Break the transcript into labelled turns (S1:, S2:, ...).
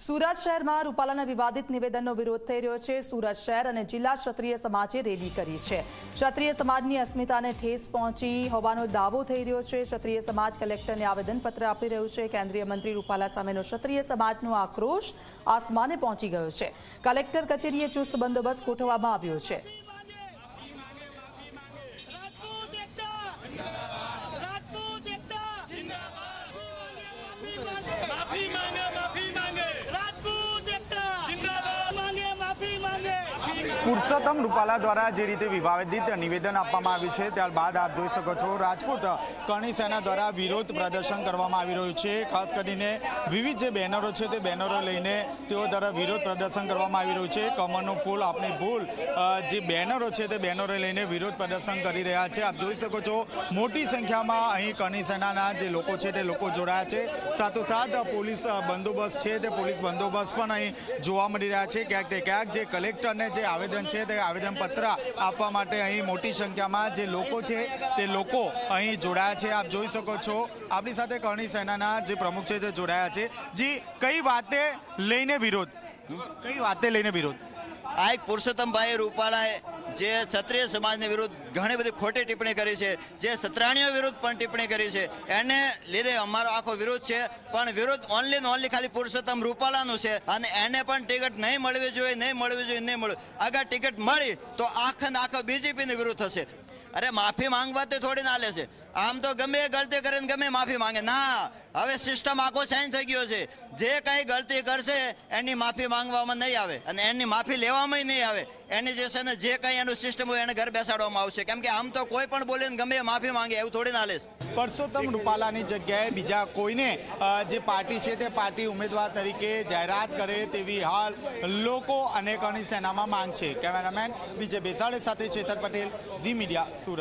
S1: સુરત શહેરમાં રૂપાલાના વિવાદિત નિવેદનનો વિરોધ થઈ રહ્યો છે। સુરત શહેર અને જિલ્લા ક્ષત્રિય સમાજે રેલી કરી છે। ક્ષત્રિય સમાજની અસ્મિતાને ઠેસ પહોંચી હોવાનો દાવો થઈ રહ્યો છે। ક્ષત્રિય સમાજ કલેક્ટરને આવેદનપત્ર આપી રહ્યું છે। કેન્દ્રીય મંત્રી રૂપાલા સામેનો ક્ષત્રિય સમાજનો આક્રોશ આસમાને પહોંચી ગયો છે। કલેક્ટર કચેરીએ ચુસ્ત બંદોબસ્ત ગોઠવવામાં આવ્યો છે।
S2: પુરુષોત્તમ રૂપાલા દ્વારા જે રીતે વિવાદિત નિવેદન આપવામાં આવ્યું છે ત્યારબાદ આપ જોઈ શકો છો રાજપૂત કરણી સેના દ્વારા વિરોધ પ્રદર્શન કરવામાં આવી રહ્યું છે। ખાસ કરીને વિવિધ જે બેનરો છે તે બેનરો લઈને તેઓ દ્વારા વિરોધ પ્રદર્શન કરવામાં આવી રહ્યું છે। કમરનું ફૂલ આપની ભૂલ જે બેનરો છે તે બેનરો લઈને વિરોધ પ્રદર્શન કરી રહ્યા છે। આપ જોઈ શકો છો મોટી સંખ્યામાં અહીં કરણી સેનાના જે લોકો છે તે લોકો જોડાયા છે। સાથોસાથ પોલીસ બંદોબસ્ત છે તે પોલીસ બંદોબસ્ત પણ અહીં જોવા મળી રહ્યા છે। ક્યાંક તે ક્યાંક જે કલેક્ટરને જે આવેદન છે તે આવેદનપત્ર આપવા માટે અહીં મોટી સંખ્યામાં જે લોકો છે તે લોકો અહીં જોડાયા છે। આપ જોઈ શકો છો આપણી સાથે કરણી સેનાના જે પ્રમુખ છે તે જોડાયા છે। જી, કઈ વાતે લઈને વિરોધ?
S3: આ એક પુરુષોત્તમભાઈ રૂપાલાએ જે ક્ષત્રિય સમાજને વિરુદ્ધ ઘણી બધી ખોટી ટિપ્પણી કરી છે, જે સત્રાણીઓ વિરુદ્ધ પણ ટિપ્પણી કરી છે, એને લીધે અમારો આખો વિરોધ છે। પણ વિરોધ ઓનલી ને ઓનલી ખાલી પુરુષોત્તમ રૂપાલાનું છે અને એને પણ ટિકિટ નહીં મળવી જોઈએ। અગર ટિકિટ મળી તો આખો બીજેપીનો વિરોધ થશે। અરે માફી માંગવાથી થોડી ના લે છે। આમ તો ગમે એ ગલતી કરીને ગમે માફી માંગે ના, હવે સિસ્ટમ આખો ચેન્જ થઈ ગયો છે। જે કંઈ ગલતી કરશે એની માફી માંગવામાં નહીં આવે અને એની માફી લેવામાં નહીં આવે। એની જે છે ને જે કંઈ એનું સિસ્ટમ હોય એને ઘર બેસાડવામાં આવશે, કેમ કે આમ તો કોઈ પણ બોલીને ગમે એ માફી માંગે એવું થોડી ના લેશે।
S2: પુરુષોત્તમ રૂપાલાની જગ્યાએ બીજા કોઈને જે પાર્ટી છે તે પાર્ટી ઉમેદવાર તરીકે જાહેરાત કરે તેવી હાલ લોકો અને કરણી સેનામાં માંગ છે। કેમેરામેન વિજય બેસાડે સાથે ચેતર પટેલ, ઝી મીડિયા, સુરત।